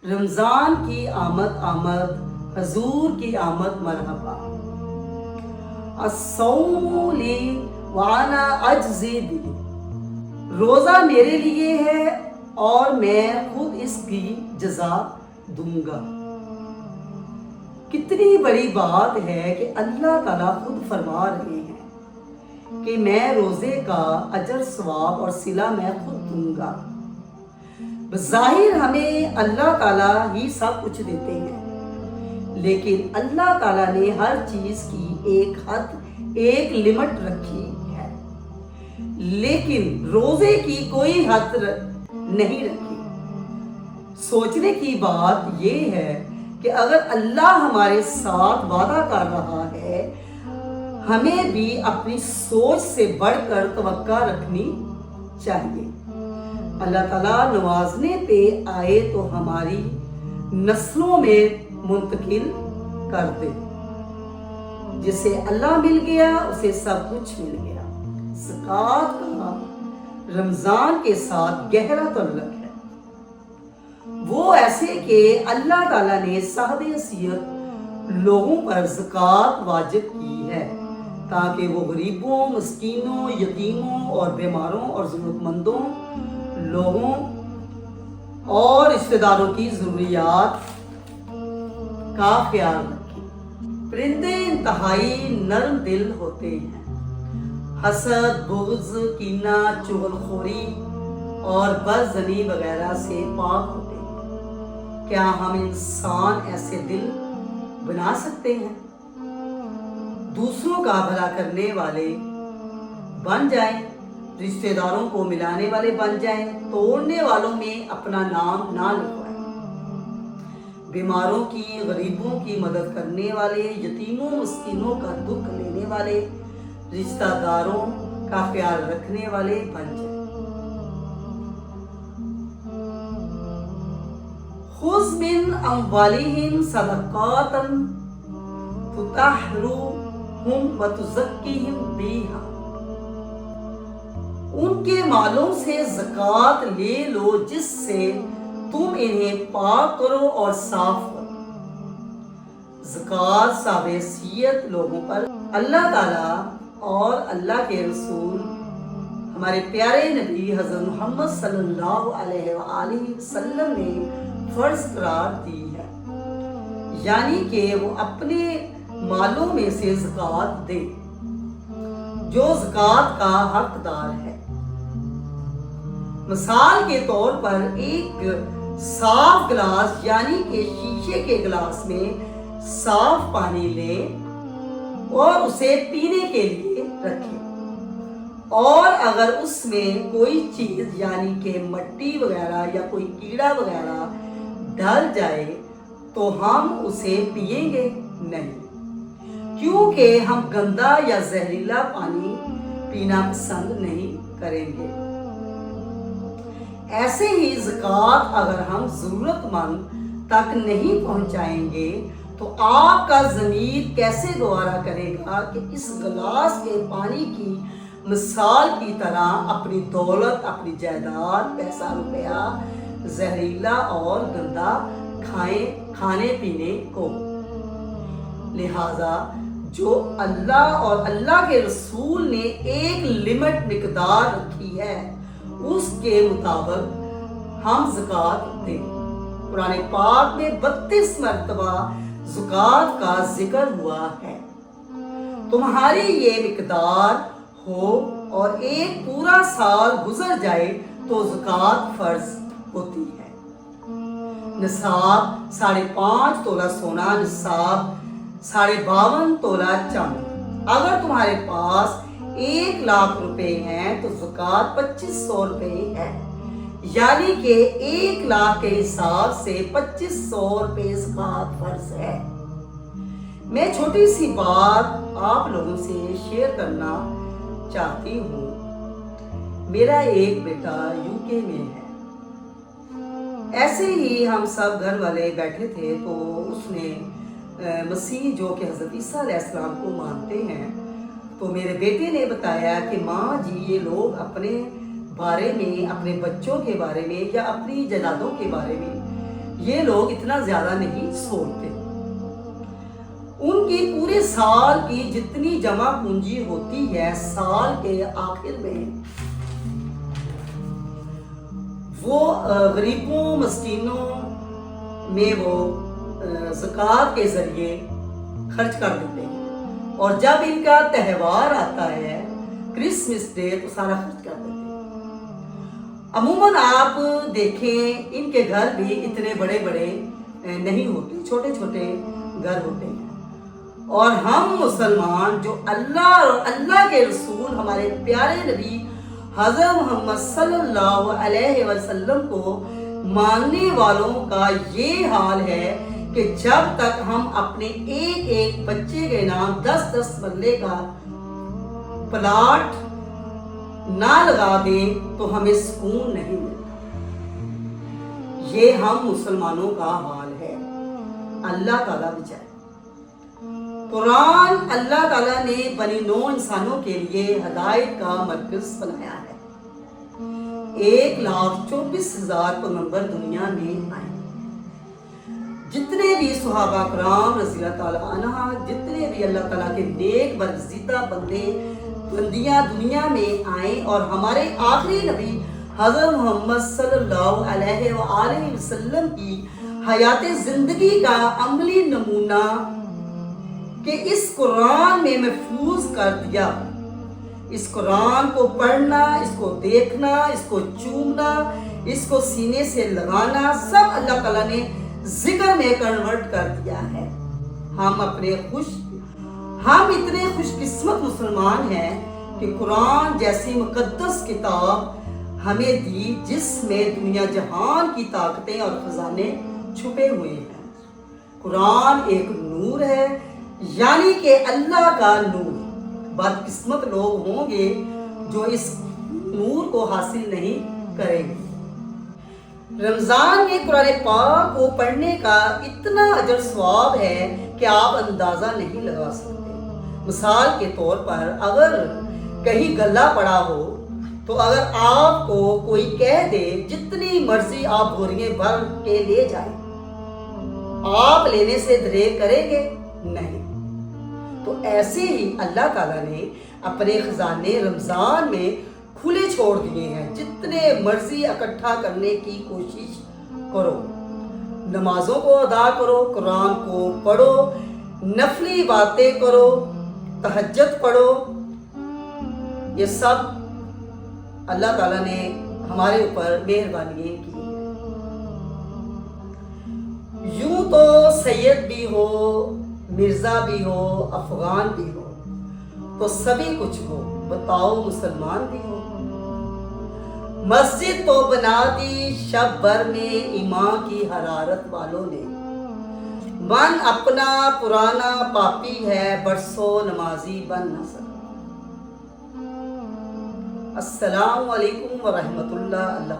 رمضان کی آمد آمد، حضور کی آمد مرحبا۔ الصوم لی وانا اجزی بھی، روزہ میرے لیے ہے اور میں خود اس کی جزا دوں گا۔ کتنی بڑی بات ہے کہ اللہ تعالیٰ خود فرما رہے ہیں کہ میں روزے کا اجر ثواب اور صلہ میں خود دوں گا۔ بظاہر ہمیں اللہ تعالیٰ ہی سب کچھ دیتے ہیں، لیکن اللہ تعالیٰ نے ہر چیز کی ایک حد، ایک لمٹ رکھی ہے، لیکن روزے کی کوئی حد نہیں رکھی۔ سوچنے کی بات یہ ہے کہ اگر اللہ ہمارے ساتھ وعدہ کر رہا ہے، ہمیں بھی اپنی سوچ سے بڑھ کر توقع رکھنی چاہیے۔ اللہ تعالیٰ نوازنے پہ آئے تو ہماری نسلوں میں منتقل کر دے۔ جسے اللہ مل گیا اسے سب کچھ مل گیا۔ زکوٰۃ کا رمضان کے ساتھ گہرا تعلق ہے۔ وہ ایسے کہ اللہ تعالیٰ نے صاحب حیثیت لوگوں پر زکوٰۃ واجب کی ہے تاکہ وہ غریبوں، مسکینوں، یتیموں اور بیماروں اور ضرورت مندوں لوگوں اور رشتہ داروں کی ضروریات کا خیال رکھیں۔ پرندے انتہائی نرم دل ہوتے ہیں، حسد، بغض، کینہ، چغلخوری اور بدظنی وغیرہ سے پاک ہوتے ہیں۔ کیا ہم انسان ایسے دل بنا سکتے ہیں؟ دوسروں کا بھلا کرنے والے بن جائیں، رشتہ داروں کو ملانے والے بن جائیں، توڑنے والوں میں اپنا نام نہ لکھوائیں، بیماروں کی، غریبوں کی مدد کرنے والے، یتیموں مسکینوں کا دکھ لینے والے، رشتہ داروں کا خیال رکھنے والے بن جائیں۔ خذ من اموالہم صدقات تطہرھم وتزکیہم بہا، ان کے مالوں سے زکوٰۃ لے لو جس سے تم انہیں پاک کرو اور صاف کرو۔ زکوٰۃ صاحب حیثیت لوگوں پر اللہ تعالیٰ اور اللہ کے رسول ہمارے پیارے نبی حضرت محمد صلی اللہ علیہ وآلہ وسلم نے فرض قرار دی ہے، یعنی کہ وہ اپنے مالوں میں سے زکوٰۃ دے جو زکوٰۃ کا حقدار ہے۔ مثال کے طور پر ایک صاف گلاس یعنی کہ شیشے کے گلاس میں صاف پانی لیں اور اسے پینے کے لیے رکھیں، اور اگر اس میں کوئی چیز یعنی کہ مٹی وغیرہ یا کوئی کیڑا وغیرہ ڈل جائے تو ہم اسے پیئیں گے نہیں، کیونکہ ہم گندا یا زہریلا پانی پینا پسند نہیں کریں گے۔ ایسے ہی زکوٰۃ اگر ہم ضرورت مند تک نہیں پہنچائیں گے تو آپ کا ضمیر کیسے گوارا کرے گا کہ اس گلاس کے پانی کی مثال کی طرح اپنی دولت، اپنی جائیداد، پیسہ روپیہ زہریلا اور گندا کھانے پینے کو۔ لہذا جو اللہ اور اللہ کے رسول نے ایک لمٹ مقدار رکھی ہے اس کے مطابق ہم زکوٰۃ دیں۔ قرآن پاک میں 32 مرتبہ زکوٰۃ کا ذکر ہوا ہے۔ تمہاری یہ مقدار ہو اور ایک پورا سال گزر جائے تو زکوٰۃ فرض ہوتی ہے۔ نصاب 5.5 تولہ سونا، نصاب 52.5 تولہ چاندی۔ اگر تمہارے پاس 1 لاکھ روپے ہیں تو زکوٰۃ 2500 روپے ہے، یعنی کہ 1 لاکھ کے حساب سے 2500 روپے زکوٰۃ فرض ہے۔ میں چھوٹی سی بات آپ لوگوں سے شیئر کرنا چاہتی ہوں۔ میرا ایک بیٹا UK میں ہے۔ ایسے ہی ہم سب گھر والے بیٹھے تھے تو اس نے مسیح جو کہ حضرت عیسیٰ علیہ السلام کو مانتے ہیں، تو میرے بیٹے نے بتایا کہ ماں جی یہ لوگ اپنے بارے میں، اپنے بچوں کے بارے میں یا اپنی جائیدادوں کے بارے میں یہ لوگ اتنا زیادہ نہیں سوچتے. ان کی پورے سال کی جتنی جمع پونجی ہوتی ہے سال کے آخر میں وہ غریبوں مسکینوں میں وہ زکوٰۃ کے ذریعے خرچ کر دیتے ہیں، اور جب ان کا تہوار آتا ہے کرسمس ڈے تو سارا خرچ کر دیتے ہیں. عموماً آپ دیکھیں ان کے گھر بھی اتنے بڑے بڑے نہیں ہوتے، چھوٹے چھوٹے گھر ہوتے ہیں. اور ہم مسلمان جو اللہ اور اللہ کے رسول ہمارے پیارے نبی حضرت محمد صلی اللہ علیہ وسلم کو ماننے والوں کا یہ حال ہے کہ جب تک ہم اپنے ایک ایک بچے کے نام 10-10 مرلے کا پلاٹ نہ لگا دیں تو ہمیں سکون نہیں ملتا. یہ ہم مسلمانوں کا حال ہے. اللہ تعالیٰ بچائے. قرآن اللہ تعالیٰ نے بنی نوع انسانوں کے لیے ہدایت کا مرکز بنایا ہے. 1,24,000 پیغمبر دنیا میں آئے. جتنے بھی صحابہ کرام رضی اللہ تعالیٰ عنہ، جتنے بھی اللہ تعالیٰ کے نیک برگزیدہ بندیاں دنیا میں آئیں، اور ہمارے آخری نبی حضرت محمد صلی اللہ علیہ وآلہ وسلم کی حیات زندگی کا عملی نمونہ کہ اس قرآن میں محفوظ کر دیا. اس قرآن کو پڑھنا، اس کو دیکھنا، اس کو چومنا، اس کو سینے سے لگانا، سب اللہ تعالیٰ نے ذکر میں کنورٹ کر دیا ہے. ہم اتنے خوش قسمت مسلمان ہیں کہ قرآن جیسی مقدس کتاب ہمیں دی جس میں دنیا جہان کی طاقتیں اور خزانے چھپے ہوئے ہیں. قرآن ایک نور ہے، یعنی کہ اللہ کا نور. بدقسمت لوگ ہوں گے جو اس نور کو حاصل نہیں کریں گے. رمضان میں قرآن پاک کو پڑھنے کا اتنا اجر ثواب ہے کہ آپ اندازہ نہیں لگا سکتے. مثال کے طور پر اگر کہیں گلہ پڑا ہو تو اگر آپ کو کوئی کہہ دے جتنی مرضی آپ بوریاں بھر کے لے جائیں، آپ لینے سے دریغ کریں گے؟ نہیں. تو ایسے ہی اللہ تعالیٰ نے اپنے خزانے رمضان میں کھلے چھوڑ دیے ہیں. جتنے مرضی اکٹھا کرنے کی کوشش کرو، نمازوں کو ادا کرو، قرآن کو پڑھو، نفلی باتیں کرو، تہجد پڑھو. یہ سب اللہ تعالیٰ نے ہمارے اوپر مہربانی کی. یوں تو سید بھی ہو، مرزا بھی ہو، افغان بھی ہو، تو سبھی کچھ ہو، بتاؤ مسلمان بھی ہو. مسجد تو بنا دی شب بھر میں ایمان کی حرارت والوں نے. من اپنا پرانا پاپی ہے، برسوں نمازی بن نہ سکا. السلام علیکم ورحمۃ اللہ.